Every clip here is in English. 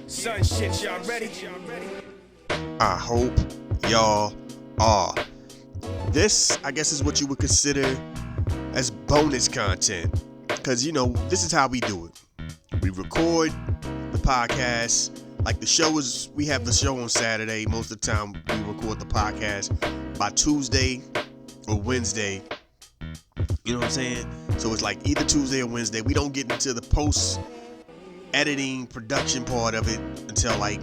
Son shit, y'all ready? I hope y'all are. This, I guess, is what you would consider as bonus content. Because, this is how we do it. We record the podcast. Like we have the show on Saturday. Most of the time, we record the podcast by Tuesday or Wednesday. You know what I'm saying? So it's like either Tuesday or Wednesday. We don't get into the post-editing production part of it until like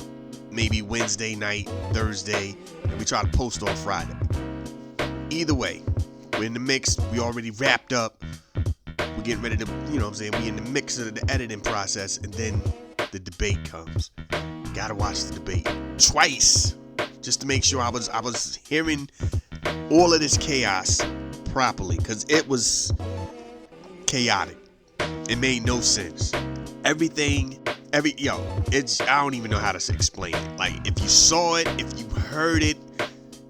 maybe Wednesday night, Thursday, and we try to post on Friday. Either way, we're in the mix. We already wrapped up. We're getting ready to, we in the mix of the editing process, and then the debate comes. Gotta watch the debate twice just to make sure I was hearing all of this chaos properly, because it was chaotic. It made no sense. I don't even know how to explain it. Like, if you saw it, if you heard it,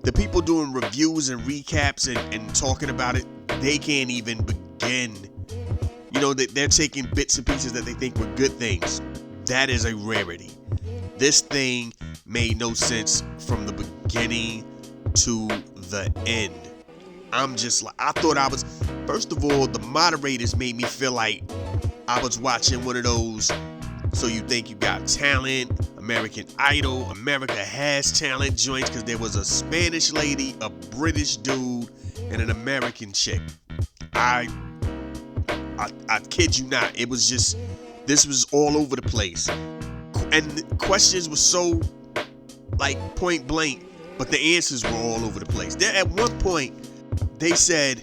the people doing reviews and recaps and talking about it, they can't even begin. They're taking bits and pieces that they think were good things. That is a rarity. This thing made no sense from the beginning to the end. First of all, the moderators made me feel like I was watching one of those So You Think You Got Talent, American Idol, America Has Talent joints, because there was a Spanish lady, a British dude, and an American chick. I kid you not. This was all over the place. And the questions were so, point blank, but the answers were all over the place. At one point, they said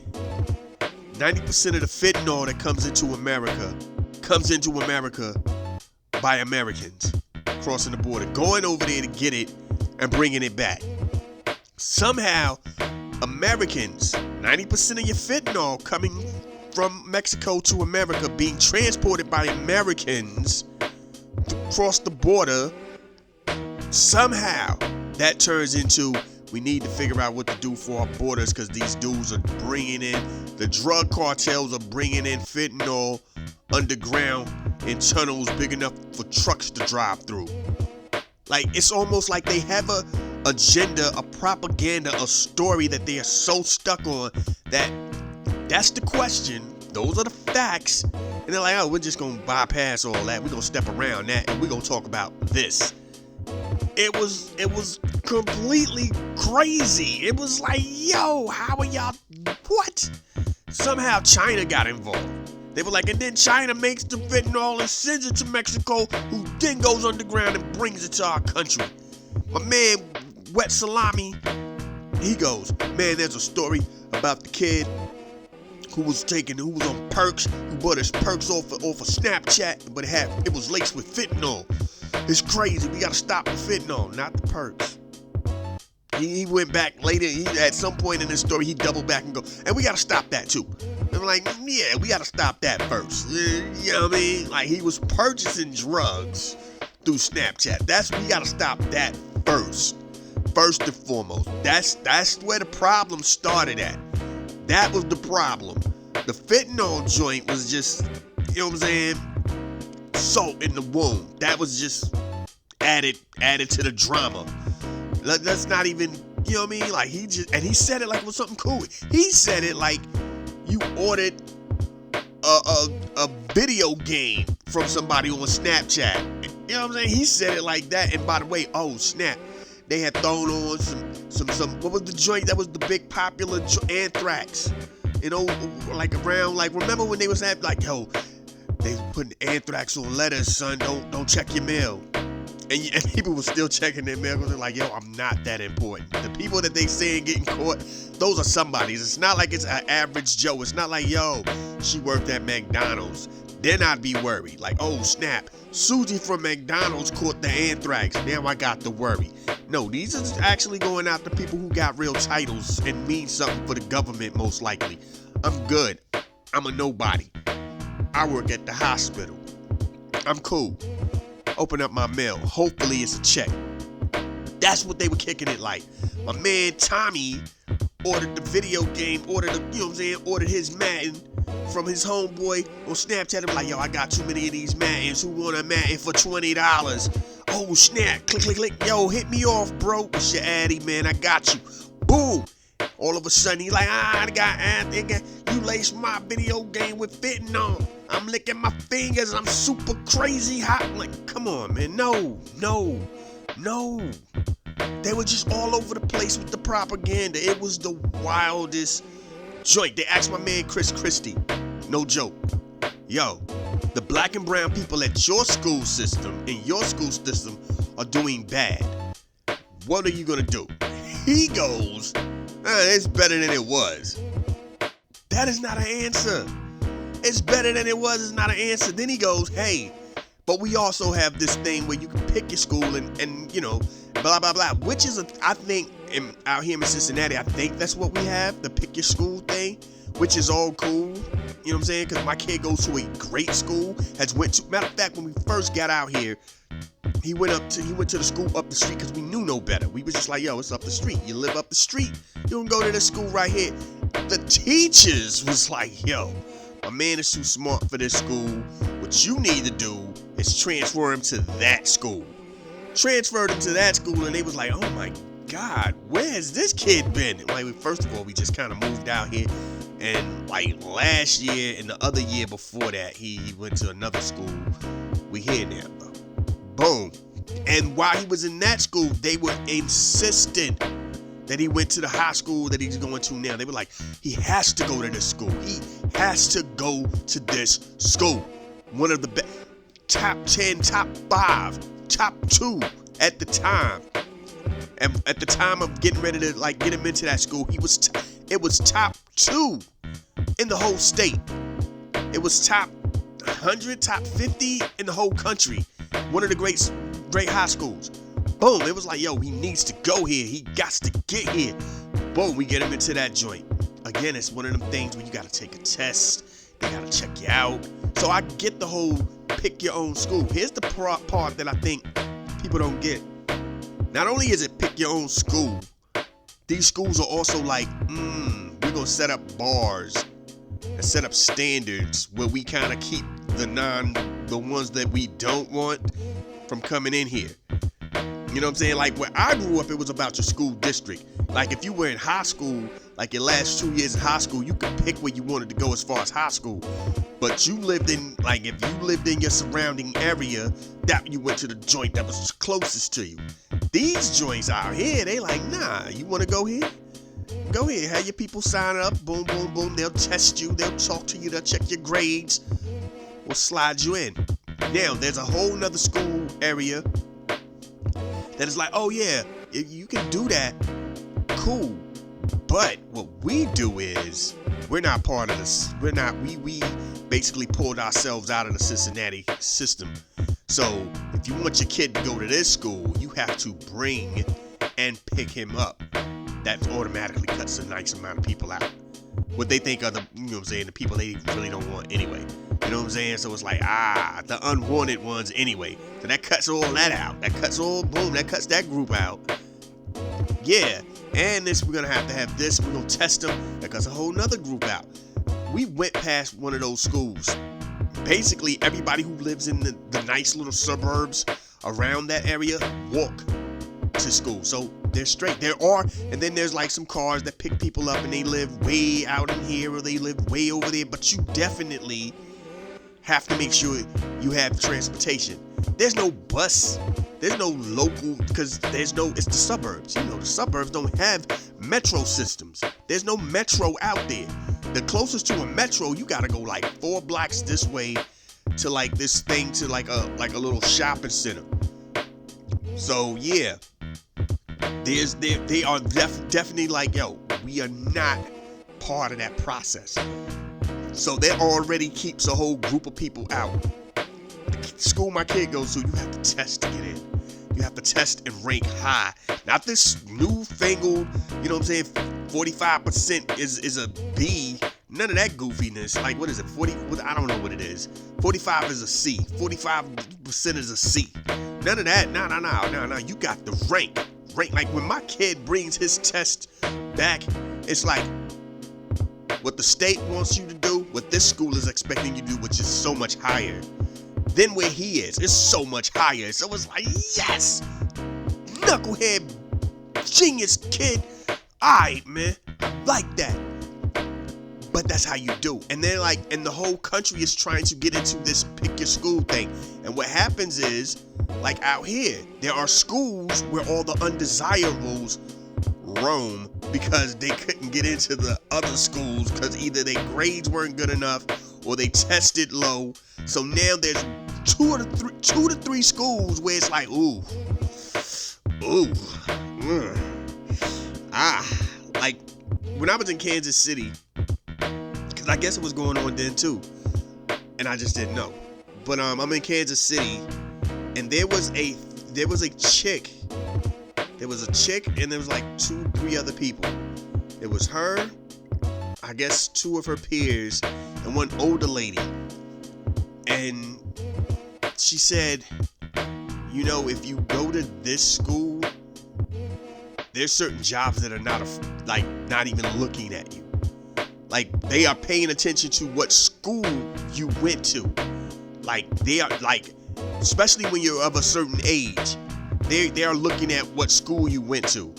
90% of the fentanyl that comes into America by Americans crossing the border, going over there to get it and bringing it back. Somehow, Americans, 90% of your fentanyl coming from Mexico to America, being transported by Americans across the border, somehow that turns into, we need to figure out what to do for our borders, because these dudes are the drug cartels are bringing in fentanyl underground in tunnels big enough for trucks to drive through. It's almost like they have a agenda, a propaganda, a story that they are so stuck on that's the question. Those are the facts. And they're like, oh, we're just going to bypass all that. We're going to step around that, and we're going to talk about this. It was completely crazy. It was like, yo, how are y'all, what? Somehow China got involved. They were like, and then China makes the fentanyl and sends it to Mexico, who then goes underground and brings it to our country. My man, Wet Salami, he goes, man, there's a story about the kid who was on perks, who bought his perks off of Snapchat, but it was laced with fentanyl. It's crazy. We gotta stop the fentanyl, not the perks. He went back later. At some point in this story, he doubled back and go, and we gotta stop that too. And I'm like, yeah, we gotta stop that first. You know what I mean? Like, he was purchasing drugs through Snapchat. We gotta stop that first. First and foremost. That's where the problem started at. That was the problem. The fentanyl joint was just, you know what I'm saying, salt in the wound. That was just added to the drama. That's not even, you know what I mean? Like, he said it like it was something cool. He said it like you ordered a video game from somebody on Snapchat. You know what I'm saying? He said it like that. And by the way, oh snap, they had thrown on some what was the joint that was the big popular Anthrax? Remember when they was yo, they putting Anthrax on letters, son. Don't check your mail. And people were still checking their mail because they're like, yo, I'm not that important. The people that they saying getting caught, those are somebody's. It's not like it's an average Joe. It's not like, yo, she worked at McDonald's. Then I'd be worried. Like, oh, snap. Susie from McDonald's caught the anthrax. Now I got to worry. No, these are actually going after people who got real titles and mean something for the government, most likely. I'm good. I'm a nobody. I work at the hospital. I'm cool. Open up my mail. Hopefully it's a check. That's what they were kicking it like. My man Tommy ordered the video game, ordered his Madden from his homeboy on Snapchat. I'm like, yo, I got too many of these Maddens. Who want a Madden for $20? Oh snap, click, click, click. Yo, hit me off, bro. It's your Addy, man. I got you. Boom. All of a sudden, he's like, you laced my video game with fentanyl. I'm licking my fingers. I'm super crazy hot. I'm like, come on, man. No. They were just all over the place with the propaganda. It was the wildest joint. They asked my man Chris Christie. No joke. Yo, the black and brown people at your school system, are doing bad. What are you gonna do? He goes, it's better than it was. That is not an answer. It's better than it was is not an answer. Then he goes, hey, but we also have this thing where you can pick your school and blah, blah, blah. Which is, I think, out here in Cincinnati, I think that's what we have, the pick your school thing, which is all cool. You know what I'm saying? Because my kid goes to a great school. Matter of fact, when we first got out here, he went to the school up the street because we knew no better. We was just like, yo, it's up the street. You live up the street. You don't go to this school right here. The teachers was like, yo, my man is too smart for this school. What you need to do is transfer him to that school. Transferred him to that school, and they was like, oh my God, where has this kid been? Like, first of all, we just kind of moved out here. And like last year and the other year before that, he went to another school. We here now, bro. Boom. And while he was in that school, they were insistent that he went to the high school that he's going to now. They were like, he has to go to this school. He has to go to this school. One of the best, top 10, top 5, top 2 at the time. And at the time of getting ready to get him into that school, it was top 2 in the whole state. It was top 100, top 50 in the whole country. One of the great high schools. Boom, it was like, yo, he needs to go here. He got to get here. Boom, we get him into that joint. Again, it's one of them things where you got to take a test. They got to check you out. So I get the whole pick your own school. Here's the part that I think people don't get. Not only is it pick your own school, these schools are also like, we're going to set up bars and set up standards where we kind of keep the ones that we don't want from coming in here. You know what I'm saying? Like where I grew up, it was about your school district. Like if you were in high school, like your last 2 years in high school, you could pick where you wanted to go as far as high school. But you lived in, if you lived in your surrounding area, that you went to the joint that was closest to you. These joints out here, they like, nah, you want to go here? Go ahead, have your people sign up, boom, boom, boom. They'll test you, they'll talk to you, they'll check your grades, we'll slide you in. Now, there's a whole nother school area that is like, oh yeah, if you can do that, cool. But what we do is, we're not part of this. We basically pulled ourselves out of the Cincinnati system. So if you want your kid to go to this school, you have to bring and pick him up. That automatically cuts a nice amount of people out. What they think are the people they really don't want anyway. You know what I'm saying? So it's like, the unwanted ones anyway. So that cuts all that out. That cuts that group out. Yeah. And we're going to have this. We're going to test them. That cuts a whole nother group out. We went past one of those schools. Basically, everybody who lives in the nice little suburbs around that area walk to school. So they're straight. And then there's some cars that pick people up and they live way out in here or they live way over there. But you definitely have to make sure you have transportation. There's no bus. There's no local, because it's the suburbs. The suburbs don't have metro systems. There's no metro out there. The closest to a metro, you gotta go 4 blocks this way to this thing to a little shopping center. So yeah, they are definitely yo, we are not part of that process. So that already keeps a whole group of people out. The school my kid goes to, you have to test to get in. You have to test and rank high. Not this newfangled, 45% is a B. None of that goofiness. What is it? 40? I don't know what it is. 45 is a C. 45% is a C. None of that. No. You got the rank. When my kid brings his test back, it's what the state wants you to do, what this school is expecting you to do, which is so much higher. than where he is. It's so much higher. So it's like, yes, knucklehead, genius kid. All right, man, like that. But that's how you do. And they're like, and the whole country is trying to get into this pick your school thing. And what happens is, like out here, there are schools where all the undesirables roam because they couldn't get into the other schools because either their grades weren't good enough or they tested low. So now there's two to three schools where it's like, like when I was in Kansas City, because I guess it was going on then too, and I just didn't know. But I'm in Kansas City, and there was a chick. There was a chick, and there was like 2-3 other people. It was her, I guess 2 of her peers, and one older lady. And she said, you know, if you go to this school, there's certain jobs that are not even looking at you. Like, they are paying attention to what school you went to. Like, they are, like, especially when you're of a certain age, they are looking at what school you went to.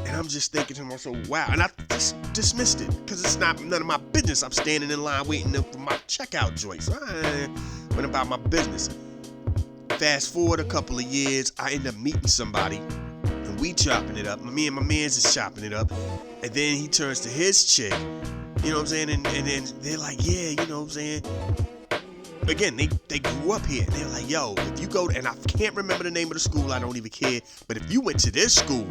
And I'm just thinking to myself, wow. And I just dismissed it because it's not none of my business. I'm standing in line waiting for my checkout joint. So I went about my business. Fast forward a couple of years, I end up meeting somebody, and we chopping it up. Me and my man's is chopping it up. And then he turns to his chick, you know what I'm saying? And then they're like, yeah, you know what I'm saying? Again, they grew up here. And they're like, yo, if you go, and I can't remember the name of the school, I don't even care. But if you went to this school,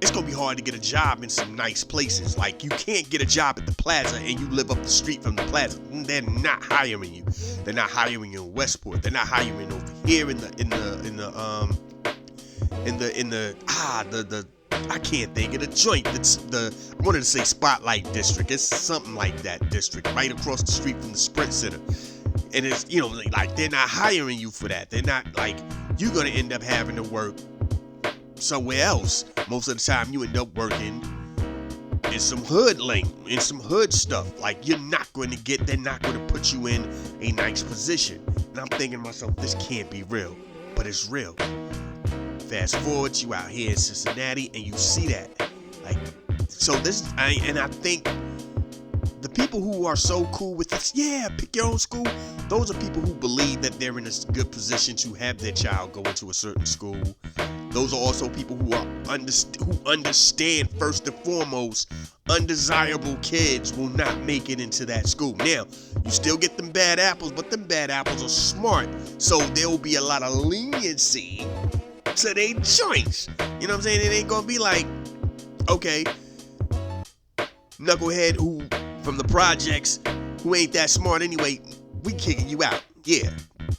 it's going to be hard to get a job in some nice places. Like, you can't get a job at the plaza and you live up the street from the plaza. They're not hiring you. They're not hiring you in Westport. They're not hiring over here in the I can't think of the joint. That's I wanted to say Spotlight District. It's something like that district, right across the street from the Sprint Center. And it's, you know, like, they're not hiring you for that. They're not, like, you're going to end up having to work somewhere else. Most of the time you end up working in some hood stuff. Like, they're not going to put you in a nice position. And I'm thinking to myself, this can't be real. But it's real. Fast forward, you out here in Cincinnati and you see that. Like, so I think the people who are so cool with this, yeah, pick your own school, those are people who believe that they're in a good position to have their child go into a certain school. Those are also people who understand first and foremost, undesirable kids will not make it into that school. Now, you still get them bad apples, but them bad apples are smart, so there will be a lot of leniency to their joints. You know what I'm saying? It ain't gonna be like, okay, knucklehead who from the projects who ain't that smart anyway, we kicking you out. Yeah,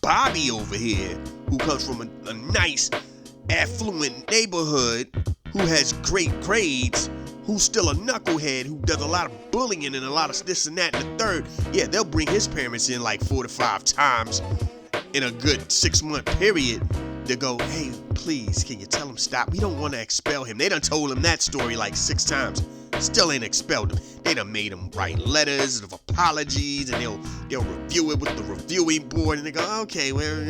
Bobby over here, who comes from a nice, affluent neighborhood, who has great grades, who's still a knucklehead, who does a lot of bullying and a lot of this and that and the third, yeah, they'll bring his parents in like 4 to 5 times in a good 6-month period to go, hey, please, can you tell him stop? We don't want to expel him. They done told him that story like 6 times. Still ain't expelled him. They done made him write letters of apologies, and they'll review it with the reviewing board, and they go, okay, well,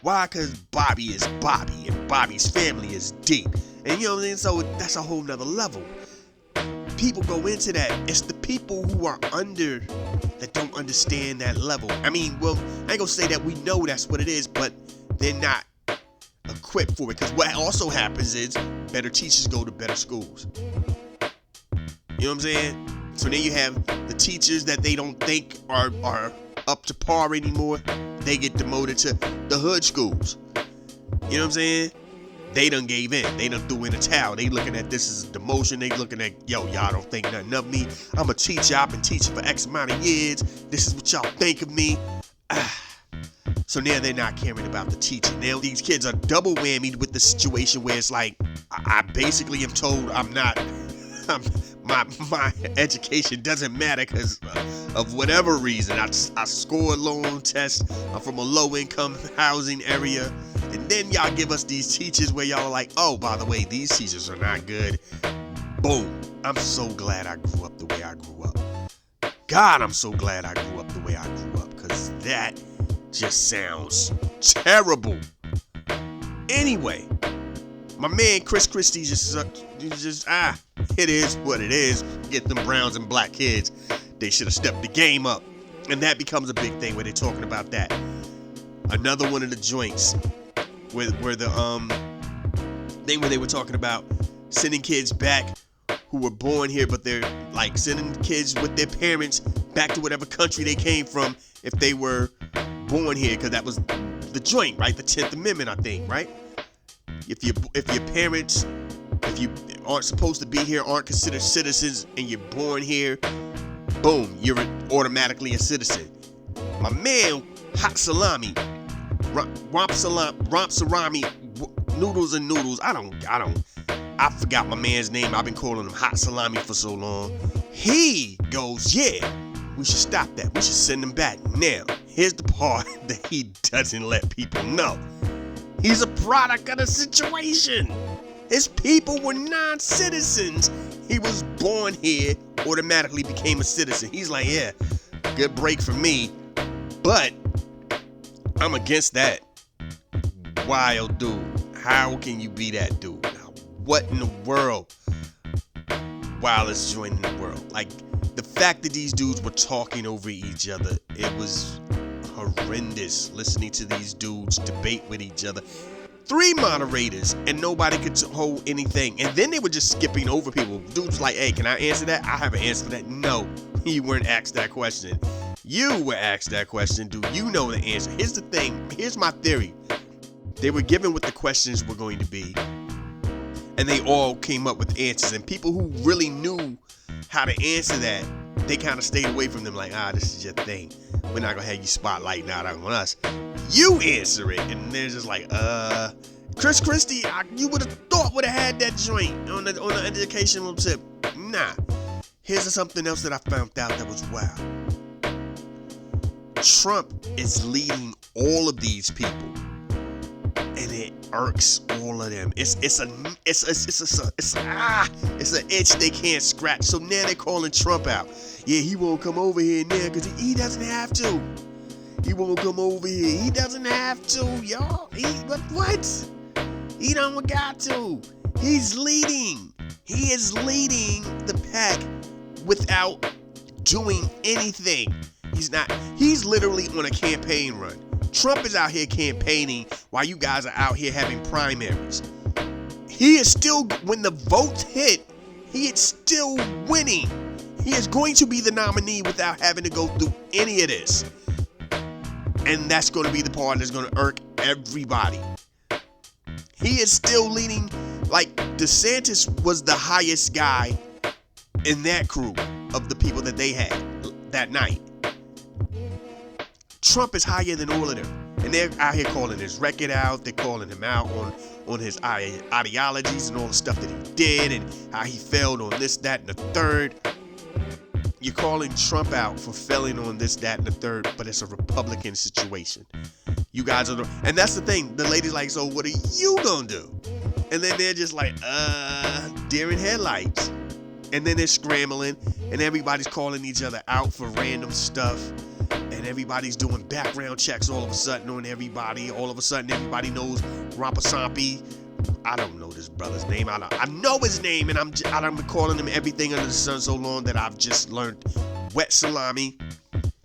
why? Because Bobby is Bobby, and Bobby's family is deep. And you know what I'm saying? So that's a whole nother level. People go into that. It's the people who are under that don't understand that level. I mean, well, I ain't gonna say that we know that's what it is, but they're not equipped for it. Because what also happens is better teachers go to better schools. You know what I'm saying? So then you have the teachers that they don't think are up to par anymore. They get demoted to the hood schools. You know what I'm saying? They done gave in. They done threw in a towel. They looking at this as a demotion. They looking at, yo, y'all don't think nothing of me. I'm a teacher. I've been teaching for X amount of years. This is what y'all think of me. So now they're not caring about the teaching. Now these kids are double whammied with the situation where it's like, I basically am told my education doesn't matter because of whatever reason. I scored low on tests. I'm from a low-income housing area. And then y'all give us these teachers where y'all are like, oh, by the way, these teachers are not good. Boom. I'm so glad I grew up the way I grew up. God, I'm so glad I grew up the way I grew up, because that just sounds terrible. Anyway, my man Chris Christie it is what it is. Get them browns and black kids. They should have stepped the game up. And that becomes a big thing where they're talking about that. Another one of the joints where the thing where they were talking about sending kids back who were born here, but they're like sending kids with their parents back to whatever country they came from if they were born here, because that was the joint, right? The 10th Amendment, I think, right? If your parents, if you aren't supposed to be here, aren't considered citizens, and you're born here, boom, you're automatically a citizen. My man, Hot Salami, Romp Salami, Noodles and Noodles. I forgot my man's name. I've been calling him Hot Salami for so long. He goes, yeah, we should stop that. We should send him back. Now, here's the part that he doesn't let people know. He's a product of the situation. His people were non-citizens. He was born here, automatically became a citizen. He's like, yeah, good break for me, but I'm against that. Wild dude. How can you be that dude? What in the world? Wildest joint in the world. Like, the fact that these dudes were talking over each other, it was horrendous listening to these dudes debate with each other. 3 moderators and nobody could hold anything. And then they were just skipping over people. Dudes like, hey, can I answer that? I have an answer for that. No, you weren't asked that question. You were asked that question. Do you know the answer? Here's the thing. Here's my theory. They were given what the questions were going to be, and they all came up with answers. And people who really knew how to answer that, they kind of stayed away from them like, this is your thing. We're not going to have you spotlighting out on us. You answer it. And they're just like, Chris Christie, you would have thought would have had that joint on the educational tip. Nah. Here's something else that I found out that was wild. Trump is leading all of these people, and it irks all of them. It's an itch they can't scratch. So now they're calling Trump out. Yeah, he won't come over here now because he doesn't have to. He won't come over here. He doesn't have to, y'all. What? He don't got to. He's leading. He is leading the pack without doing anything. He's literally on a campaign run. Trump is out here campaigning while you guys are out here having primaries. He is still, when the votes hit, he is still winning. He is going to be the nominee without having to go through any of this. And that's going to be the part that's going to irk everybody. He is still leading. Like, DeSantis was the highest guy in that crew of the people that they had that night. Trump is higher than all of them. And they're out here calling his record out. They're calling him out on his ideologies and all the stuff that he did and how he failed on this, that, and the third. You're calling Trump out for failing on this, that, and the third, but it's a Republican situation. You guys are and that's the thing. The lady's like, so what are you gonna do? And then they're just like, deer in headlights. And then they're scrambling, and everybody's calling each other out for random stuff. And everybody's doing background checks all of a sudden on everybody. All of a sudden, everybody knows Rampasamy. I don't know this brother's name. I know his name, and I've been calling him everything under the sun so long that I've just learned Wet Salami.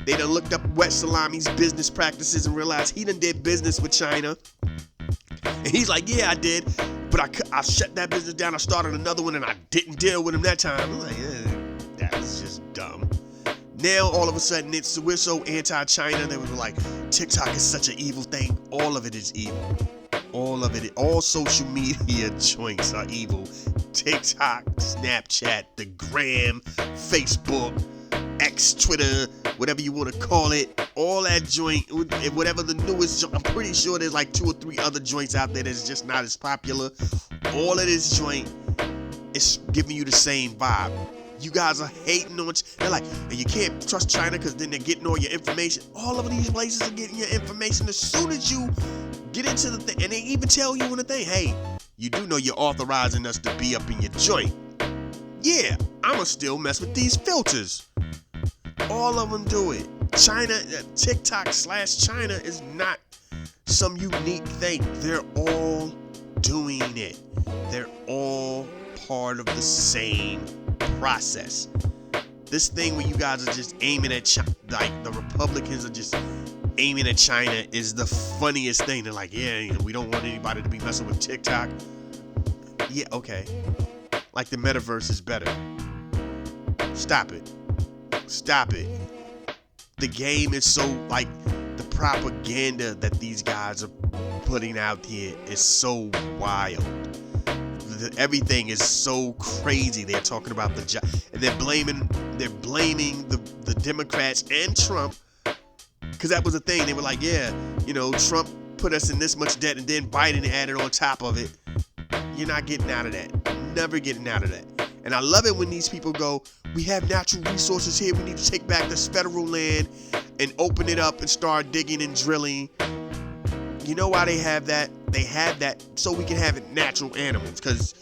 They done looked up Wet Salami's business practices and realized he done did business with China. And he's like, yeah, I did. But I shut that business down. I started another one, and I didn't deal with him that time. I'm like, that was just dumb. Now, all of a sudden, we're so anti-China that we're like, TikTok is such an evil thing. All of it is evil. All of it. All social media joints are evil. TikTok, Snapchat, the Gram, Facebook, X, Twitter, whatever you want to call it. All that joint, whatever the newest joint. I'm pretty sure there's like 2 or 3 other joints out there that's just not as popular. All of this joint is giving you the same vibe. You guys are hating on. They're like, and you can't trust China because then they're getting all your information. All of these places are getting your information as soon as you get into the thing. And they even tell you on the thing, hey, you do know you're authorizing us to be up in your joint. Yeah, I'ma still mess with these filters. All of them do it. China, TikTok/China is not some unique thing. They're all doing it. They're all part of the same process. This thing where you guys are just aiming at China, like the Republicans are just aiming at China, is the funniest thing. They're like, yeah, we don't want anybody to be messing with TikTok. Yeah, okay. Like the metaverse is better. Stop it. Stop it. The game is so, like, the propaganda that these guys are putting out here is so wild. Everything is so crazy. They're talking about and they're blaming the Democrats and Trump, because that was the thing. They were like, yeah, Trump put us in this much debt, and then Biden added on top of it. You're not getting out of that. Never getting out of that. And I love it when these people go, we have natural resources here. We need to take back this federal land and open it up and start digging and drilling. You know why they have that? They have that so we can have natural animals. Because,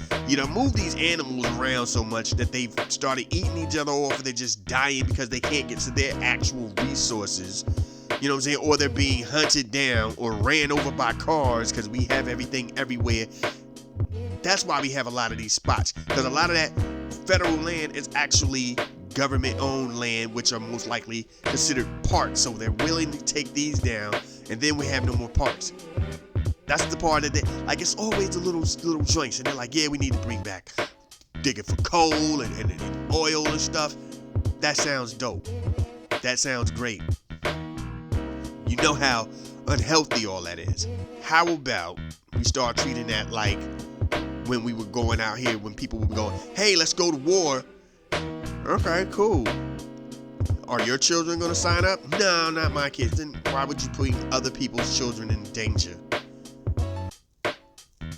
move these animals around so much that they've started eating each other off, and they're just dying because they can't get to their actual resources. You know what I'm saying? Or they're being hunted down or ran over by cars because we have everything everywhere. That's why we have a lot of these spots. Because a lot of that federal land is actually government-owned land, which are most likely considered parks. So they're willing to take these down, and then we have no more parks. That's the part that it's always the little joints, and they're like, yeah, we need to bring back digging for coal and oil and stuff. That sounds dope. That sounds great. You know how unhealthy all that is. How about we start treating that like when we were going out here, when people were going, hey, let's go to war. Okay, cool. Are your children going to sign up? No, not my kids. Then why would you put other people's children in danger?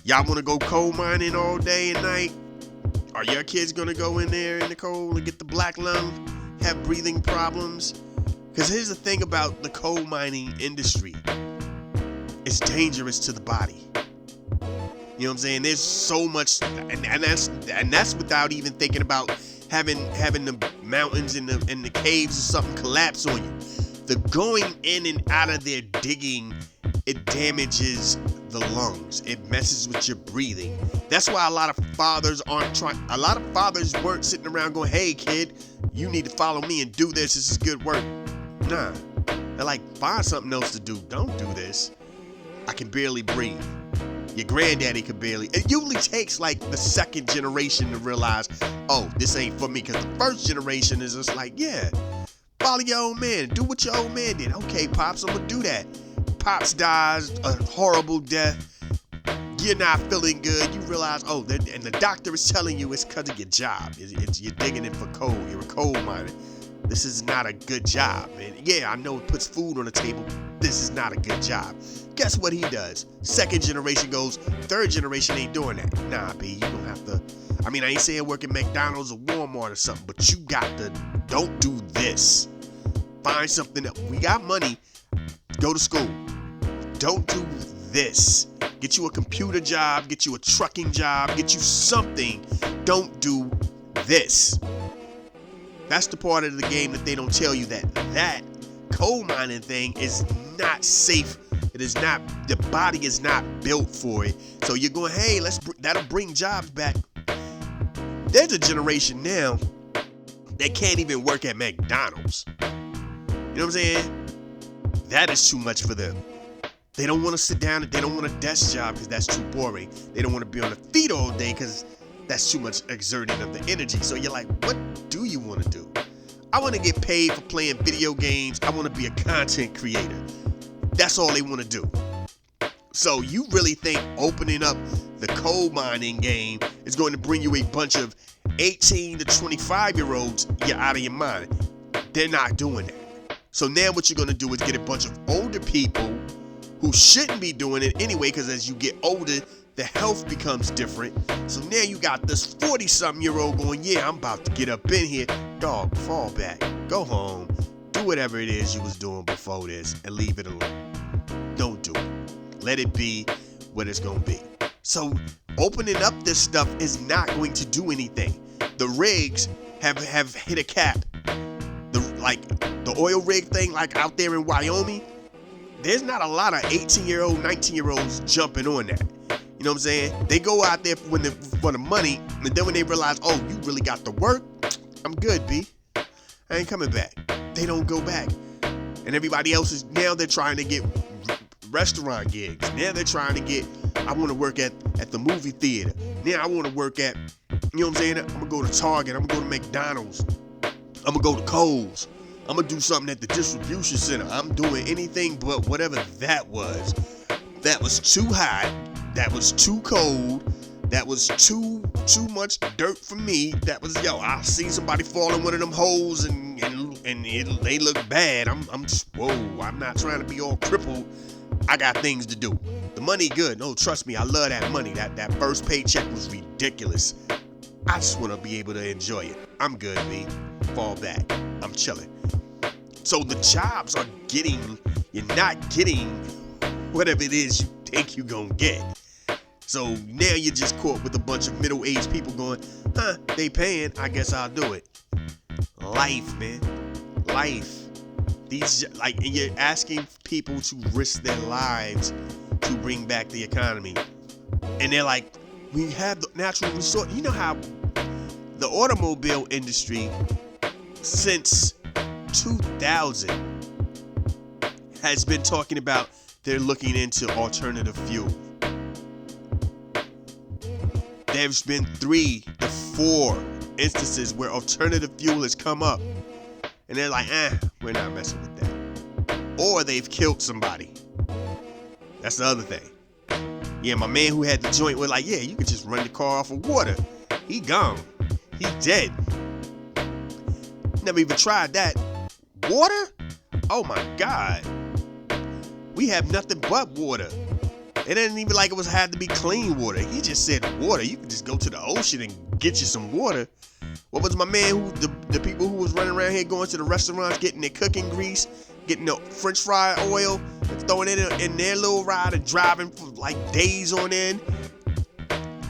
Y'all want to go coal mining all day and night? Are your kids going to go in there in the coal and get the black lung, have breathing problems? Because here's the thing about the coal mining industry. It's dangerous to the body. You know what I'm saying? There's so much, and that's without even thinking about having the mountains and the caves or something collapse on you. The going in and out of there digging, it damages the lungs. It messes with your breathing. That's why a lot of fathers weren't sitting around going, hey kid, you need to follow me and do this. This is good work. Nah. They're like, find something else to do. Don't do this. I can barely breathe. Your granddaddy could barely. It usually takes like the second generation to realize, oh, this ain't for me. Because the first generation is just like, yeah, follow your old man. Do what your old man did. Okay, Pops, I'm going to do that. Pops dies a horrible death. You're not feeling good. You realize, oh, and the doctor is telling you it's because of your job. You're digging in for coal. You're a coal miner. This is not a good job, man. Yeah, I know it puts food on the table. This is not a good job. Guess what he does? Second generation goes, third generation ain't doing that. Nah, B, you don't have to. I mean, I ain't saying work at McDonald's or Walmart or something, but you got to, don't do this. Find something else. We got money. Go to school. Don't do this. Get you a computer job, get you a trucking job, get you something. Don't do this. That's the part of the game that they don't tell you, that coal mining thing is not safe. It is not, the body is not built for it. So you're going, hey, that'll bring jobs back. There's a generation now that can't even work at McDonald's. You know what I'm saying? That is too much for them. They don't want to sit down, they don't want a desk job because that's too boring. They don't want to be on the feet all day because that's too much exerting of the energy. So you're like, what do you want to do? I want to get paid for playing video games. I want to be a content creator. That's all they want to do. So you really think opening up the coal mining game is going to bring you a bunch of 18 to 25-year-olds? You're out of your mind. They're not doing that. So now what you're going to do is get a bunch of older people who shouldn't be doing it anyway, because as you get older, the health becomes different. So now you got this 40-something-year-old going, yeah, I'm about to get up in here. Dog, fall back. Go home. Do whatever it is you was doing before this and leave it alone. Don't do it. Let it be what it's going to be. So opening up this stuff is not going to do anything. The rigs have hit a cap. The The oil rig thing, like out there in Wyoming, there's not a lot of 18-year-old, 19-year-olds jumping on that. You know what I'm saying? They go out there for the money, and then when they realize, oh, you really got the work, I'm good, B. I ain't coming back. They don't go back. And everybody else is, now they're trying to get restaurant gigs. Now they're trying to get, I want to work at the movie theater. Now I want to work at, you know what I'm saying? I'm going to go to Target. I'm going to go to McDonald's. I'm going to go to Kohl's. I'm going to do something at the distribution center. I'm doing anything but whatever that was. That was too hot. That was too cold. That was too much dirt for me. That was, I seen somebody fall in one of them holes and they look bad. I'm not trying to be all crippled. I got things to do. The money good. No, trust me, I love that money. That first paycheck was ridiculous. I just want to be able to enjoy it. I'm good, B. Fall back. I'm chilling. So the jobs are you're not getting whatever it is you think you're going to get. So now you're just caught with a bunch of middle-aged people going, they paying, I guess I'll do it. Life, man. Life. And you're asking people to risk their lives to bring back the economy. And they're like, we have the natural resource. You know how the automobile industry since 2000 has been talking about they're looking into alternative fuel. There's been 3 to 4 instances where alternative fuel has come up. And they're like, we're not messing with that. Or they've killed somebody. That's the other thing. Yeah, my man who had the joint was like, you could just run the car off of water. He gone. He dead. Never even tried that. Water? Oh my God. We have nothing but water. It didn't even like it had to be clean water. He just said water. You could just go to the ocean and get you some water. What was my man the people who was running around here going to the restaurants, getting their cooking grease, getting the French fry oil, and throwing it in their little ride and driving for like days on end?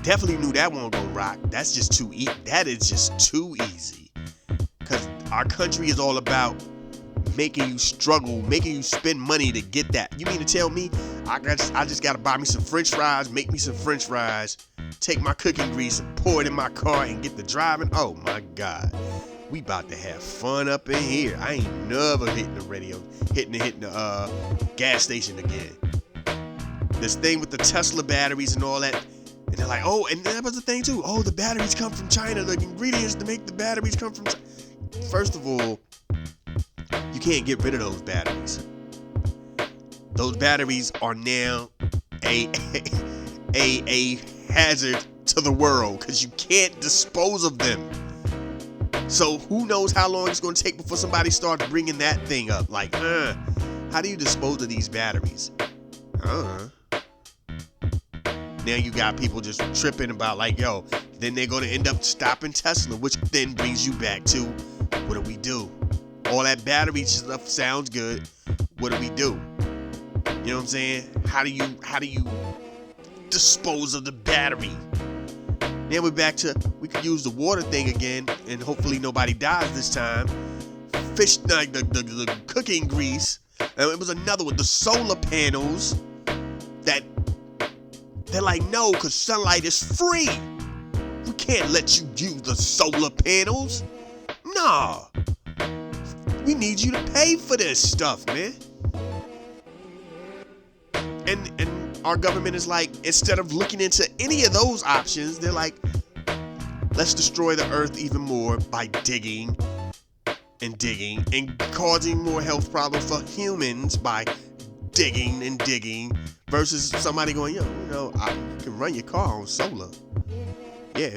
Definitely knew that wasn't gonna rock. That's just too easy. That is just too easy. Because our country is all about making you struggle, making you spend money to get that. You mean to tell me I just gotta buy me some French fries, make me some French fries, take my cooking grease and pour it in my car and get the driving? Oh my God. We about to have fun up in here. I ain't never hitting the radio, hitting the gas station again. This thing with the Tesla batteries and all that. And they're like, oh, and that was the thing too. Oh, the batteries come from China. The ingredients to make the batteries come from China. First of all, you can't get rid of those batteries. Those batteries are now a hazard to the world because you can't dispose of them. So who knows how long it's going to take before somebody starts bringing that thing up. Like, how do you dispose of these batteries? Now you got people just tripping about like, then they're going to end up stopping Tesla, which then brings you back to, what do we do? All that battery stuff sounds good. What do we do? You know what I'm saying? How do you dispose of the battery? Then we're back to, we could use the water thing again, and hopefully nobody dies this time. Fish, like the cooking grease. And it was another one, the solar panels that they're like, no, because sunlight is free. We can't let you use the solar panels. Nah. We need you to pay for this stuff, man. And our government is like, instead of looking into any of those options, they're like, let's destroy the earth even more by digging and causing more health problems for humans by digging versus somebody going, you can run your car on solar. Yeah,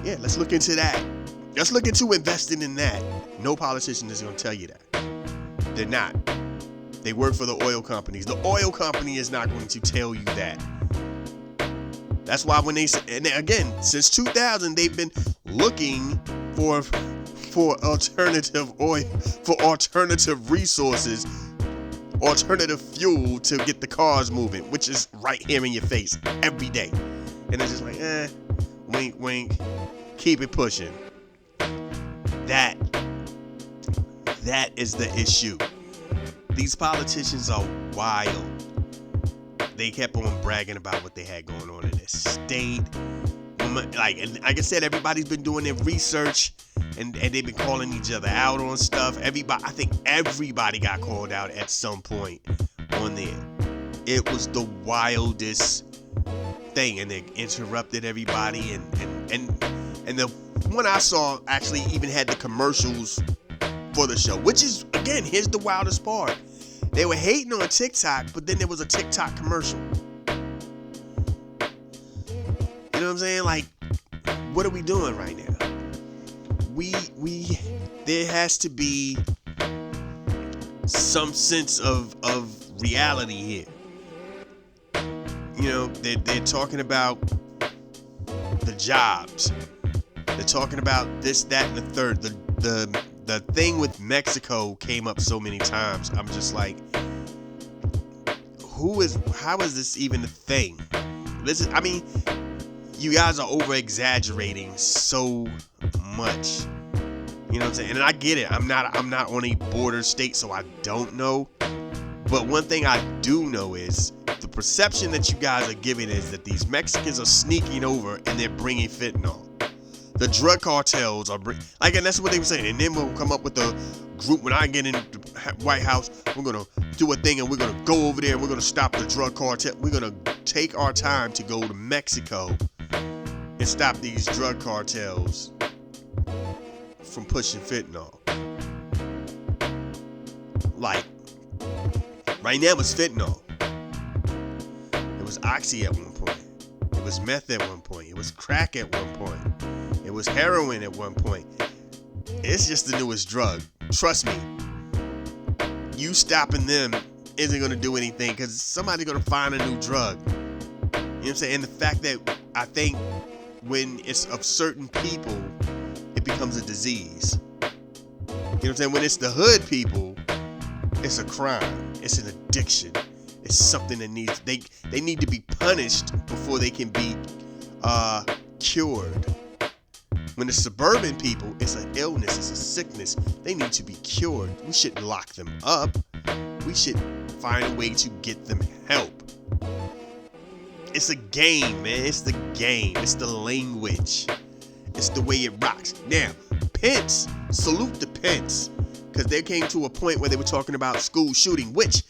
yeah, let's look into that. Let's look into investing in that. No politician is going to tell you that. They're not. They work for the oil companies. The oil company is not going to tell you that. That's why when and again, since 2000, they've been looking for alternative oil, for alternative resources, alternative fuel to get the cars moving, which is right here in your face every day. And it's just like, wink, wink, keep it pushing. That is the issue. These politicians are wild. They kept on bragging about what they had going on in their state. And like I said, everybody's been doing their research, and they've been calling each other out on stuff. I think everybody got called out at some point on there. It was the wildest thing, and they interrupted everybody, and the one I saw actually even had the commercials for the show, which is, again, here's the wildest part. They were hating on TikTok, but then there was a TikTok commercial. You know what I'm saying? Like, what are we doing right now? There has to be some sense of reality here. You know, they're talking about the jobs. They're talking about this, that, and the third. The thing with Mexico came up so many times. I'm just like, how is this even a thing? You guys are over exaggerating so much. You know what I'm saying? And I get it. I'm not on a border state, so I don't know. But one thing I do know is the perception that you guys are giving is that these Mexicans are sneaking over and they're bringing fentanyl. The drug cartels are and that's what they were saying. And then we'll come up with a group. When I get in the White House, we're gonna do a thing, and we're gonna go over there. And we're gonna stop the drug cartel. We're gonna take our time to go to Mexico and stop these drug cartels from pushing fentanyl. Like, right now it's fentanyl. It was oxy at one point. It was meth at one point. It was crack at one point. It was heroin at one point. It's just the newest drug. Trust me. You stopping them isn't going to do anything, because somebody's going to find a new drug. You know what I'm saying? And the fact that I think when it's of certain people, it becomes a disease. You know what I'm saying? When it's the hood people, it's a crime. It's an addiction. It's something that they need to be punished before they can be cured. When it's suburban people, it's an illness, it's a sickness. They need to be cured. We shouldn't lock them up. We should find a way to get them help. It's a game, man. It's the game. It's the language. It's the way it rocks. Now, Pence, salute to Pence, because they came to a point where they were talking about school shooting, which,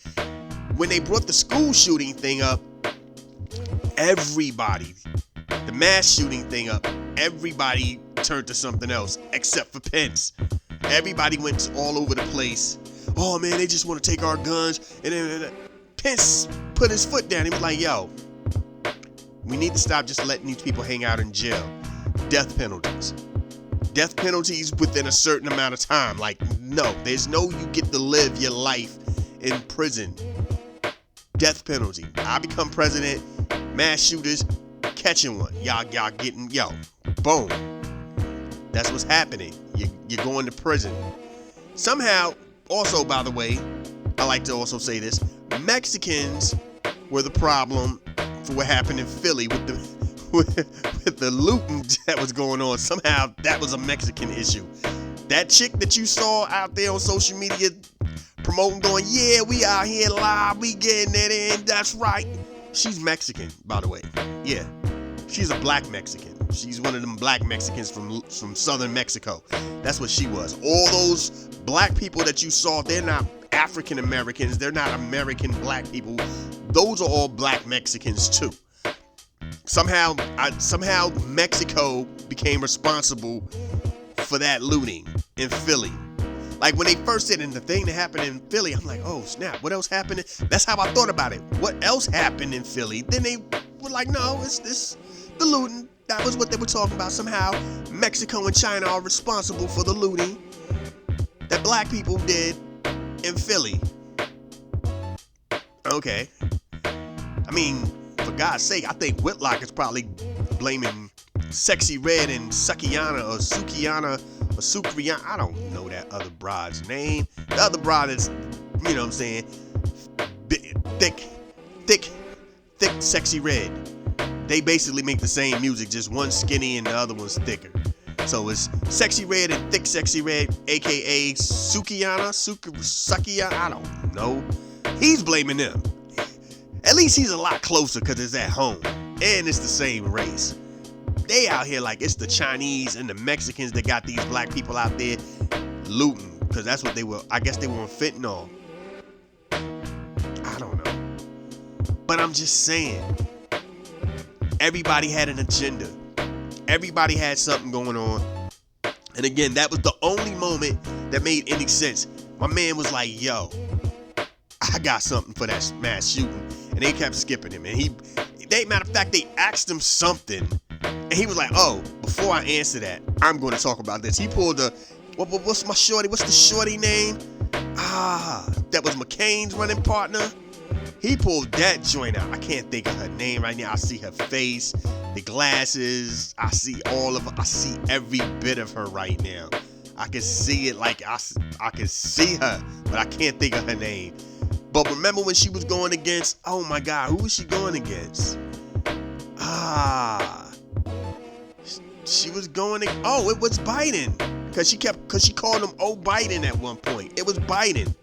when they brought the school shooting thing up, everybody, the mass shooting thing up, everybody turned to something else except for Pence. Everybody went all over the place. Oh man, they just want to take our guns. And then Pence put his foot down. He was like, yo, we need to stop just letting these people hang out in jail. Death penalties. Death penalties within a certain amount of time. Like, no, there's no you get to live your life in prison. Death penalty. I become president, mass shooters, catching one. Y'all getting, boom. That's what's happening. You're going to prison. Somehow, also, by the way, I like to also say this, Mexicans were the problem for what happened in Philly with the looting that was going on. Somehow, that was a Mexican issue. That chick that you saw out there on social media promoting, going, yeah, we out here live, we getting it in, that's right. She's Mexican, by the way. Yeah, she's a black Mexican. She's one of them black Mexicans from southern Mexico. That's what she was. All those black people that you saw, they're not African Americans. They're not American black people. Those are all black Mexicans too. Somehow Mexico became responsible for that looting in Philly. Like, when they first said, and the thing that happened in Philly, I'm like, oh snap, what else happened? That's how I thought about it. What else happened in Philly? Then they were like, no, it's this, the looting. That was what they were talking about. Somehow Mexico and China are responsible for the looting that black people did in Philly. Okay. I mean, for God's sake, I think Whitlock is probably blaming Sexy Red and Sukiana or Sukriana. I don't know that other broad's name. The other broad is, you know what I'm saying, thick Sexy Red. They basically make the same music, just one's skinny and the other one's thicker. So it's Sexy Red and Thick Sexy Red, aka Sukiya, I don't know. He's blaming them. At least he's a lot closer because it's at home. And it's the same race. They out here like it's the Chinese and the Mexicans that got these black people out there looting. Because that's what they were. I guess they were on fentanyl. I don't know. But I'm just saying. Everybody had an agenda. Everybody had something going on. And again, that was the only moment that made any sense. My man was like, yo, I got something for that mass shooting. And they kept skipping him. And matter of fact, they asked him something. And he was like, oh, before I answer that, I'm going to talk about this. He pulled what's my shorty? What's the shorty name? That was McCain's running partner. He pulled that joint out. I can't think of her name right now. I see her face, the glasses. I see I see every bit of her right now. I can see it like I can see her, but I can't think of her name. But remember when she was going against, oh my God, who was she going against? She was going, it was Biden. Because she called him Biden at one point. It was Biden.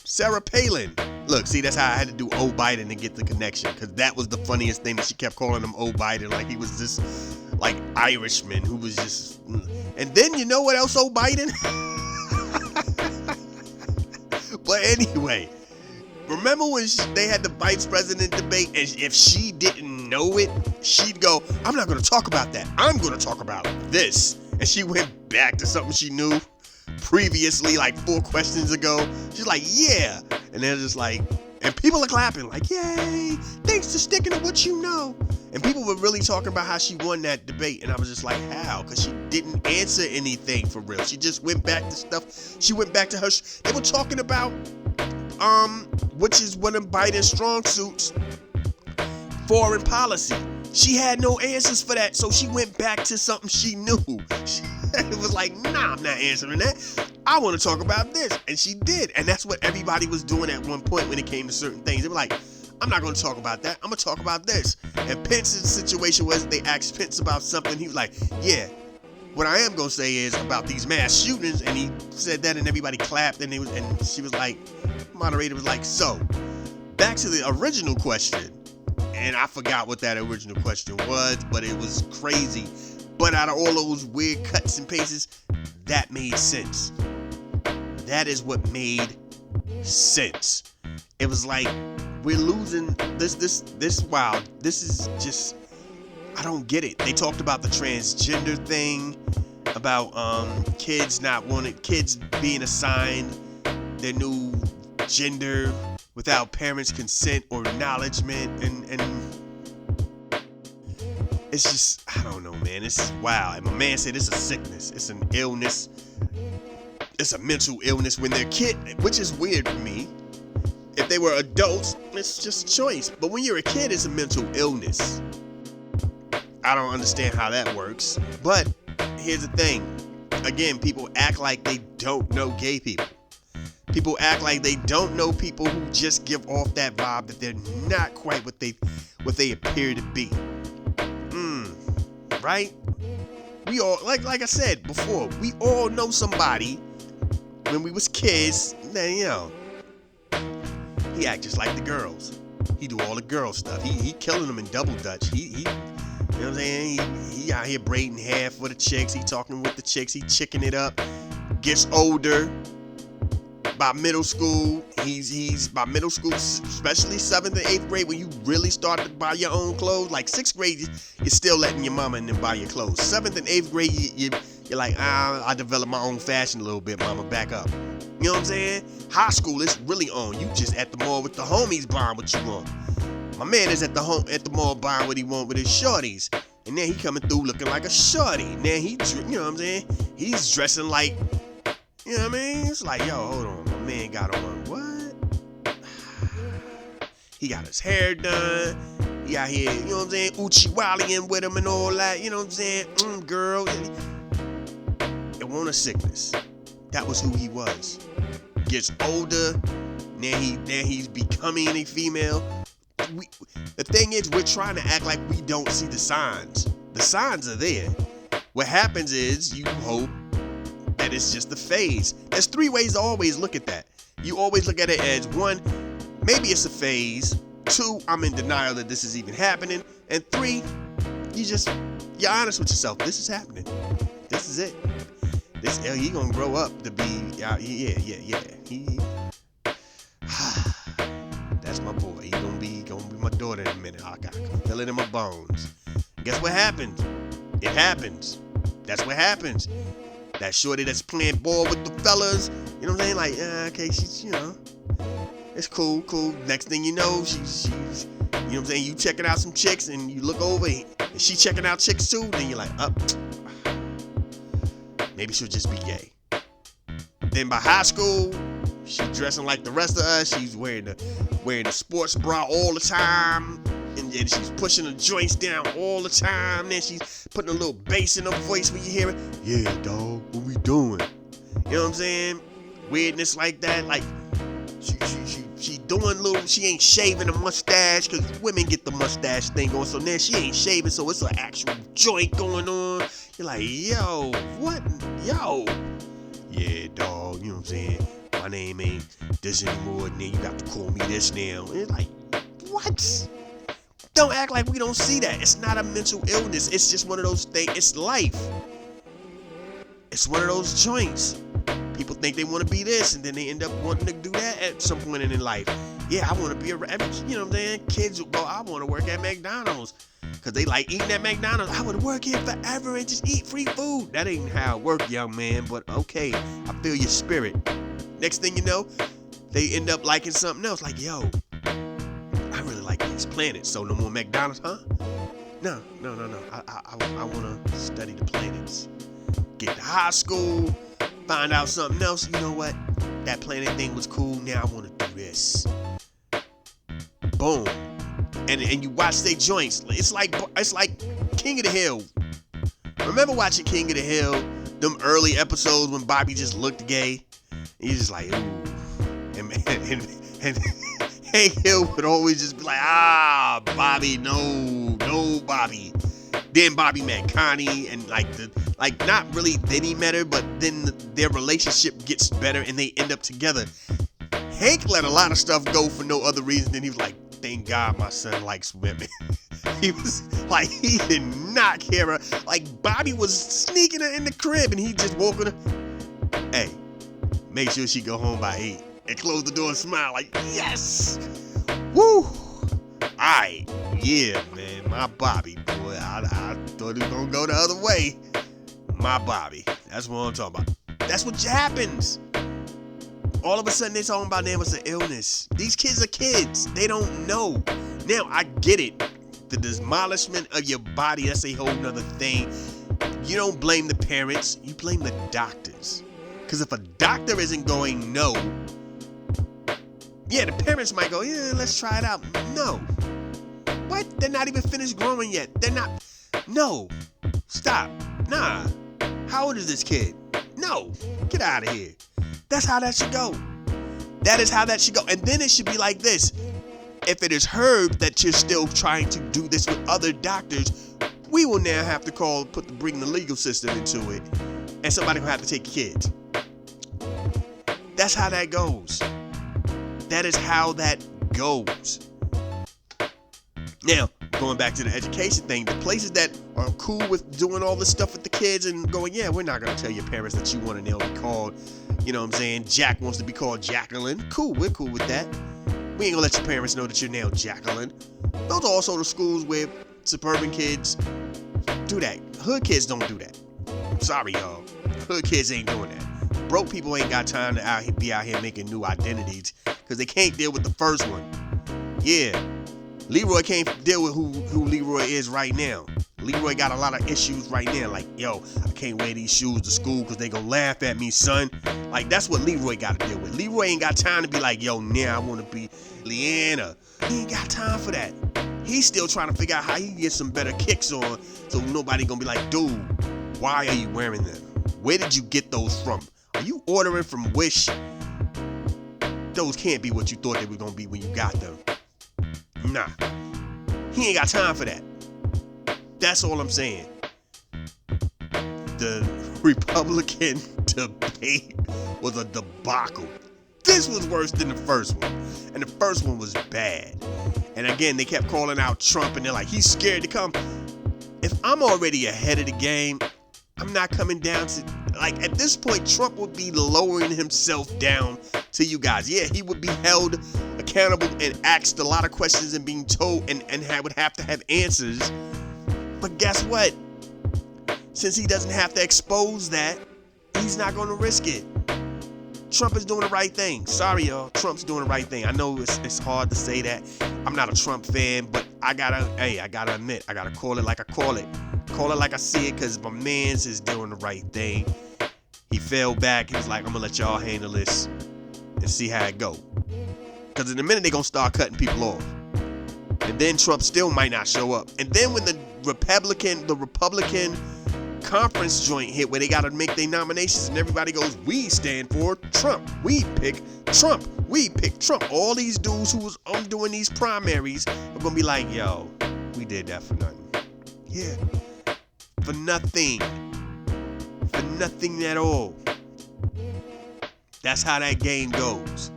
Sarah Palin. Look, see, that's how I had to do Biden to get the connection. Because that was the funniest thing that she kept calling him Biden. Like he was this, like, Irishman who was just. And then you know what else, Biden? But anyway, remember when they had the vice president debate, and if she didn't know it, she'd go, I'm not going to talk about that. I'm going to talk about this. And she went back to something she knew previously, like 4 questions ago. She's like, yeah. And they're just like, and people are clapping like, yay, thanks to sticking to what you know. And people were really talking about how she won that debate. And I was just like, how? Because she didn't answer anything for real. She just went back to stuff. She went back to her. They were talking about, which is one of Biden's strong suits, foreign policy. She had no answers for that. So she went back to something she knew. It was like, nah, I'm not answering that. I want to talk about this. And she did. And that's what everybody was doing at one point when it came to certain things. They were like, I'm not going to talk about that. I'm going to talk about this. And Pence's situation was they asked Pence about something. He was like, yeah, what I am going to say is about these mass shootings. And he said that and everybody clapped. And she was like, moderator was like, so back to the original question. And I forgot what that original question was, but it was crazy. But out of all those weird cuts and pastes, that made sense. That is what made sense. It was like, we're losing this. Wow, this is just, I don't get it. They talked about the transgender thing, about kids being assigned their new gender without parents' consent or acknowledgement, and it's just, I don't know, man. This is wild. And my man said it's a sickness. It's an illness. It's a mental illness when they're kid, which is weird for me. If they were adults, it's just choice. But when you're a kid, it's a mental illness. I don't understand how that works. But here's the thing. Again, people act like they don't know gay people. People act like they don't know people who just give off that vibe that they're not quite what they appear to be. Right? We all, like I said before, we all know somebody when we was kids that, you know, he act just like the girls. He do all the girl stuff. He killing them in double dutch. He you know what I'm saying? He out here braiding hair for the chicks. He talking with the chicks. He chicking it up. Gets older. By middle school, he's by middle school, especially 7th and 8th grade, when you really start to buy your own clothes. Like 6th grade, you're still letting your mama and them buy your clothes. 7th and 8th grade, you're like, I developed my own fashion a little bit, mama, back up. You know what I'm saying? High school, it's really on. You just at the mall with the homies buying what you want. My man is at the mall buying what he want with his shorties. And then he coming through looking like a shorty. And then you know what I'm saying? He's dressing like, you know what I mean? It's like, yo, hold on. My man got on what? He got his hair done. He out here, you know what I'm saying? Uchi-wallying with him and all that. You know what I'm saying? Girl. It wasn't a sickness. That was who he was. Gets older. Now he's becoming a female. the thing is, we're trying to act like we don't see the signs. The signs are there. What happens is you hope that it's just a phase. There's 3 ways to always look at that. You always look at it as 1, maybe it's a phase. 2, I'm in denial that this is even happening. And 3, you're honest with yourself. This is happening. This is it. He gonna grow up to be, yeah. That's my boy. He gonna be my daughter in a minute. I can feel it in my bones. And guess what happens? It happens. That's what happens. That shorty that's playing ball with the fellas, you know what I'm saying? Like, okay, she's, it's cool. Next thing you know, she's, you know what I'm saying? You checking out some chicks and you look over and she checking out chicks too. Then you're like, maybe she'll just be gay. Then by high school, she's dressing like the rest of us. She's wearing the sports bra all the time. And she's pushing the joints down all the time. Then she's putting a little bass in her voice when you hear it. Yeah, dog, what we doing? You know what I'm saying? Weirdness like that. Like, she doing she ain't shaving a mustache, because women get the mustache thing going. So now she ain't shaving, so it's an actual joint going on. You're like, yo, what? Yo. Yeah, dog, you know what I'm saying? My name ain't this anymore, and then you got to call me this now. And it's like, what? Don't act like we don't see that. It's not a mental illness. It's just one of those things. It's life. It's one of those joints. People think they want to be this, and then they end up wanting to do that at some point in their life. Yeah, I want to be you know what I'm saying? Kids go, I want to work at McDonald's, because they like eating at McDonald's. I would work here forever and just eat free food. That ain't how it works, young man, but okay, I feel your spirit. Next thing you know, they end up liking something else. Like, yo, I really like these planets, so no more McDonald's, huh? No. I want to study the planets. Get to high school, find out something else. You know what? That planet thing was cool. Now I want to do this. Boom. And you watch their joints. It's like King of the Hill. Remember watching King of the Hill? Them early episodes when Bobby just looked gay. And you're just like, ooh. And Hank Hill would always just be like, Bobby, no, Bobby. Then Bobby met Connie, and not really then he met her, but then their relationship gets better and they end up together. Hank let a lot of stuff go for no other reason than he was like, thank God my son likes women. He was like, he did not care. Like, Bobby was sneaking her in the crib and he just woke her. Hey, make sure she go home by 8 and close the door and smile like, yes. Woo. Alright, yeah, man, my Bobby, boy, I thought it was gonna go the other way. My Bobby, that's what I'm talking about. That's what happens. All of a sudden, they're talking about there was an illness. These kids are kids. They don't know. Now, I get it. The demolishment of your body, that's a whole nother thing. You don't blame the parents. You blame the doctors. Because if a doctor isn't going, no. Yeah, the parents might go, yeah, let's try it out. No. What? They're not even finished growing yet. They're not. No. Stop. Nah. How old is this kid? No. Get out of here. That's how that should go. That is how that should go. And then it should be like this. If it is heard that you're still trying to do this with other doctors, we will now have to bring the legal system into it. And somebody will have to take your kids. That's how that goes. That is how that goes. Now, going back to the education thing, the places that are cool with doing all this stuff with the kids and going, yeah, we're not going to tell your parents that you want to now be called, you know what I'm saying, Jack wants to be called Jacqueline. Cool, we're cool with that. We ain't going to let your parents know that you're now Jacqueline. Those are also the schools where suburban kids do that. Hood kids don't do that. Sorry, y'all. Hood kids ain't doing that. Broke people ain't got time to be out here making new identities because they can't deal with the first one. Yeah. Leroy can't deal with who Leroy is right now. Leroy got a lot of issues right now. Like, yo, I can't wear these shoes to school because they gonna laugh at me, son. Like, that's what Leroy got to deal with. Leroy ain't got time to be like, yo, now I want to be Leanna. He ain't got time for that. He's still trying to figure out how he can get some better kicks on so nobody gonna be like, dude, why are you wearing them? Where did you get those from? Are you ordering from Wish? Those can't be what you thought they were gonna be when you got them. Nah. He ain't got time for that. That's all I'm saying. The Republican debate was a debacle. This was worse than the first one. And the first one was bad. And again, they kept calling out Trump and they're like, he's scared to come. If I'm already ahead of the game, I'm not coming down to, like, at this point, Trump would be lowering himself down to you guys. Yeah, he would be held accountable and asked a lot of questions and being told and would have to have answers. But guess what? Since he doesn't have to expose that, he's not going to risk it. Trump is doing the right thing. Sorry, y'all. Trump's doing the right thing. I know it's hard to say that. I'm not a Trump fan, but I gotta admit, I gotta call it like I call it. Call it like I see it, because my man's is doing the right thing. He fell back. He was like, I'm gonna let y'all handle this and see how it go. Because in a minute, they're gonna start cutting people off. And then Trump still might not show up. And then when the Republican conference joint hit where they got to make their nominations and everybody goes, we stand for Trump. We pick Trump. We pick Trump. All these dudes who was doing these primaries are going to be like, yo, we did that for nothing. Yeah. For nothing. For nothing at all. That's how that game goes.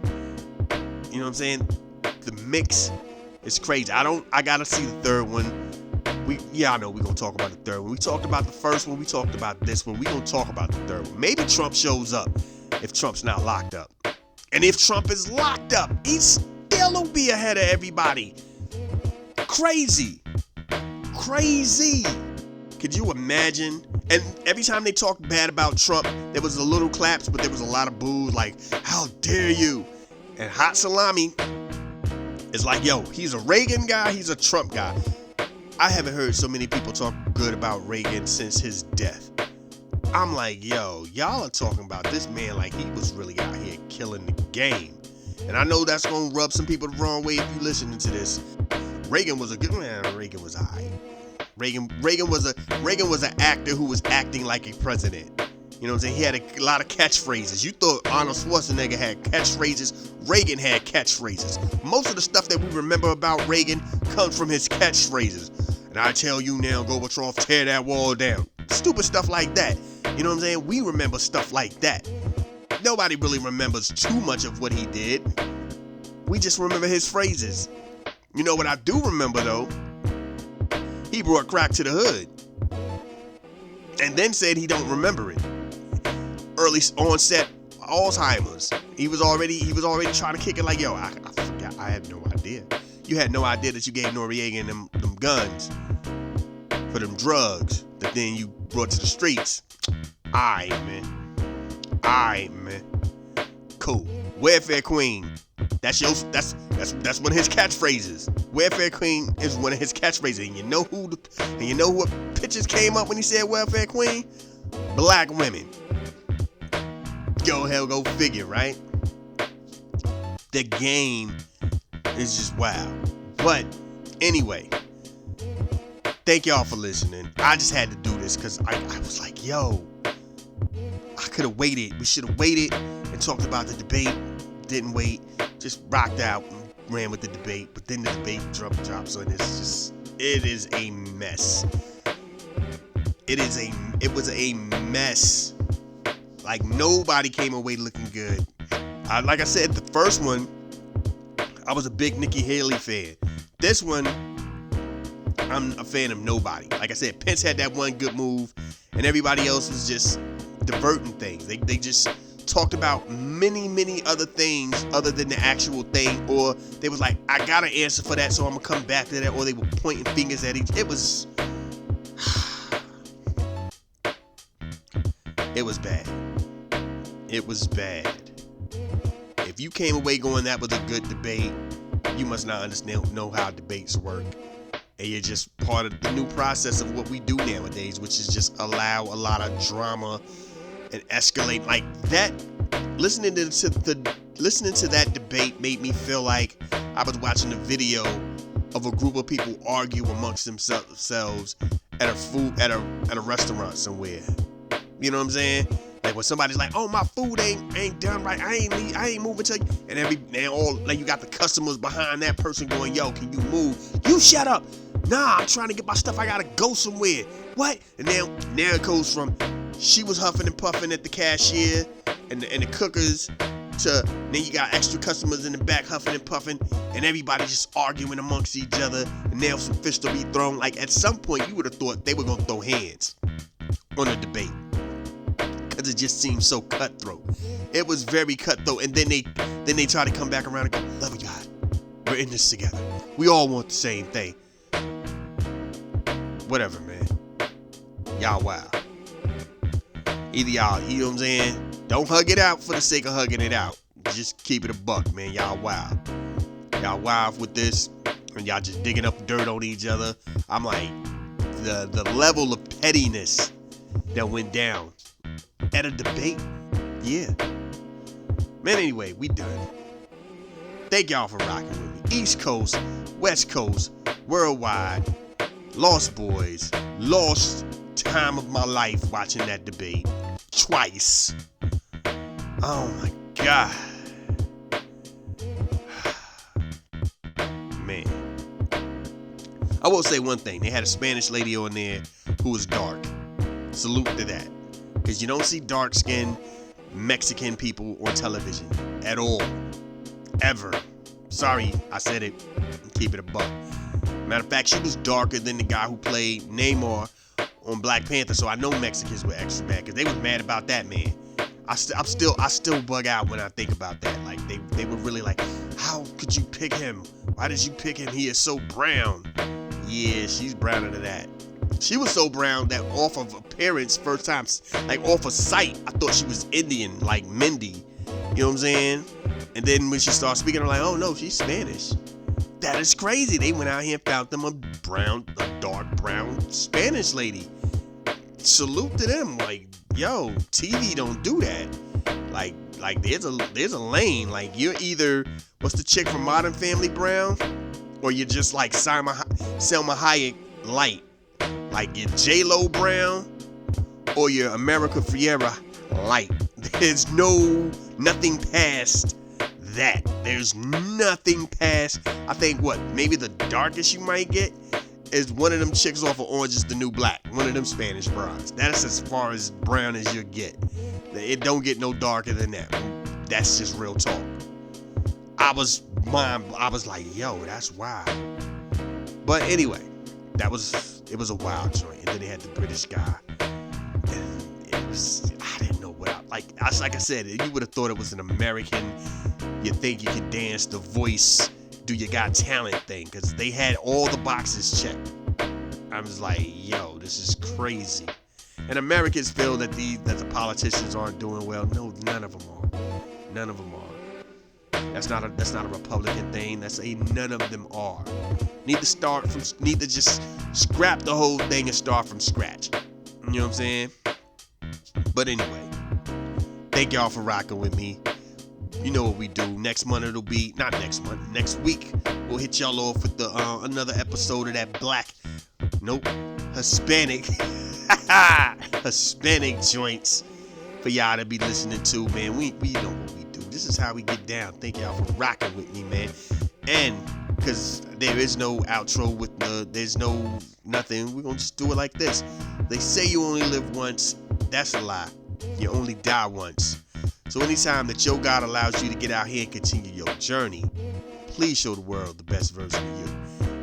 You know what I'm saying? The mix is crazy. I got to see the third one. I know we're going to talk about the third one. We talked about the first one. We talked about this one. We're going to talk about the third one. Maybe Trump shows up if Trump's not locked up. And if Trump is locked up, he still will be ahead of everybody. Crazy. Crazy. Could you imagine? And every time they talked bad about Trump, there was a little claps, but there was a lot of boos like, how dare you? And Hot Salami is like, yo, he's a Reagan guy, he's a Trump guy. I haven't heard so many people talk good about Reagan since his death. I'm like, yo, y'all are talking about this man like he was really out here killing the game. And I know that's going to rub some people the wrong way if you listening to this. Reagan was a good man. Reagan was all right. Reagan was an actor who was acting like a president. You know what I'm saying? He had a lot of catchphrases. You thought Arnold Schwarzenegger had catchphrases. Reagan had catchphrases. Most of the stuff that we remember about Reagan comes from his catchphrases. And I tell you now, Gorbachev, tear that wall down. Stupid stuff like that. You know what I'm saying? We remember stuff like that. Nobody really remembers too much of what he did. We just remember his phrases. You know what I do remember, though? He brought crack to the hood. And then said he don't remember it. Early onset Alzheimer's. He was already trying to kick it like, yo, I forgot. I had no idea. You had no idea that you gave Noriega them guns for them drugs that then you brought to the streets. Alright, man. Cool. Welfare Queen. That's one of his catchphrases. Welfare Queen is one of his catchphrases. And you know what pictures came up when he said Welfare Queen? Black women. Go figure, right? The game is just wild. But anyway, thank y'all for listening. I just had to do this because I was like, yo, I could have waited. We should have waited and talked about the debate. Didn't wait. Just rocked out and ran with the debate. But then the debate dropped. So it is a mess. It was a mess. Like, nobody came away looking good. Like I said, the first one, I was a big Nikki Haley fan. This one, I'm a fan of nobody. Like I said, Pence had that one good move, and everybody else was just diverting things. They just talked about many other things other than the actual thing, or they was like, I got an answer for that, so I'm gonna come back to that, or they were pointing fingers at each. It was bad. It was bad. If you came away going that was a good debate, you must not know how debates work. And you're just part of the new process of what we do nowadays, which is just allow a lot of drama and escalate like that. Listening to that debate made me feel like I was watching a video of a group of people argue amongst themselves at a restaurant somewhere. You know what I'm saying? Like when somebody's like, "Oh, my food ain't done right. I ain't moving till," and all like you got the customers behind that person going, "Yo, can you move? You shut up. Nah, I'm trying to get my stuff. I gotta go somewhere." What? And now it goes from she was huffing and puffing at the cashier and the cookers to then you got extra customers in the back huffing and puffing and everybody just arguing amongst each other and now some fists will be thrown. Like at some point you would have thought they were gonna throw hands on the debate because it just seemed so cutthroat. It was very cutthroat, and then they try to come back around and go, "Love you, God, we're in this together. We all want the same thing." Whatever, man. Y'all wild. Either y'all, you know what I'm saying? Don't hug it out for the sake of hugging it out. Just keep it a buck, man. Y'all wild. Y'all wild with this, and y'all just digging up dirt on each other. I'm like, the level of pettiness that went down at a debate. Yeah. Man, anyway, we done. Thank y'all for rocking with me. East Coast, West Coast, worldwide. Lost Boys. Lost time of my life watching that debate. Twice. Oh my God. Man. I will say one thing. They had a Spanish lady on there who was dark. Salute to that. Because you don't see dark-skinned Mexican people on television at all. Ever. Sorry, I said it. Keep it a buck. Matter of fact, she was darker than the guy who played Namor on Black Panther, so I know Mexicans were extra bad because they was mad about that, man. I still bug out when I think about that. Like they were really like, how could you pick him? Why did you pick him? He is so brown. Yeah, she's browner than that. She was so brown that off of appearance, first time, like off of sight, I thought she was Indian, like Mindy. You know what I'm saying? And then when she started speaking, I'm like, oh no, she's Spanish. That is crazy. They went out here and found them a dark brown Spanish lady. Salute to them. Like, yo, TV don't do that. Like there's a lane. Like you're either what's the chick from Modern Family Brown, or you're just like Selma Hayek light. Like you're J-Lo Brown, or you're America Ferrera light. There's nothing past that. There's nothing past. I think maybe the darkest you might get is one of them chicks off of Orange Is the New Black. One of them Spanish bras. That's as far as brown as you get. It don't get no darker than that. That's just real talk. I was like, yo, that's wild. But anyway, it was a wild joint. And then they had the British guy. And I didn't know what like I said, you would have thought it was an American, you think you can dance, The Voice, do you got talent thing, because they had all the boxes checked. I was like, yo, this is crazy. And Americans feel that the politicians aren't doing well. No, none of them are. None of them are. That's not a Republican thing. None of them are. Need to just scrap the whole thing and start from scratch. You know what I'm saying? But anyway, thank y'all for rocking with me. You know what we do. Next week, we'll hit y'all off with another episode of that Hispanic Hispanic joints for y'all to be listening to, man. We know what we do. This is how we get down. Thank y'all for rocking with me, man. And because there is no outro there's no nothing, we're gonna just do it like this. They say you only live once. That's a lie. You only die once. So anytime that your God allows you to get out here and continue your journey, please show the world the best version of you.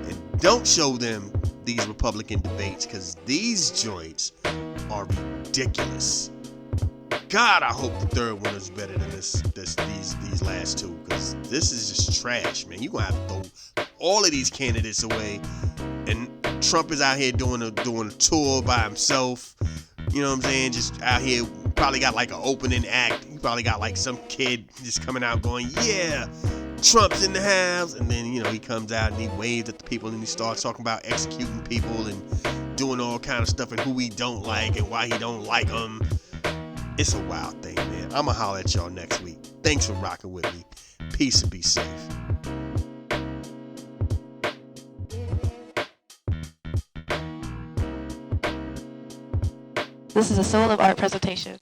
And don't show them these Republican debates, because these joints are ridiculous. God, I hope the third one is better than these last two, because this is just trash, man. You're going to have to throw all of these candidates away. And Trump is out here doing a tour by himself. You know what I'm saying? Just out here, probably got like an opening act. He probably got like some kid just coming out going, yeah, Trump's in the house. And then, he comes out and he waves at the people and he starts talking about executing people and doing all kind of stuff and who he don't like and why he don't like them. It's a wild thing, man. I'm going to holler at y'all next week. Thanks for rocking with me. Peace and be safe. This is a Soul of Art presentation.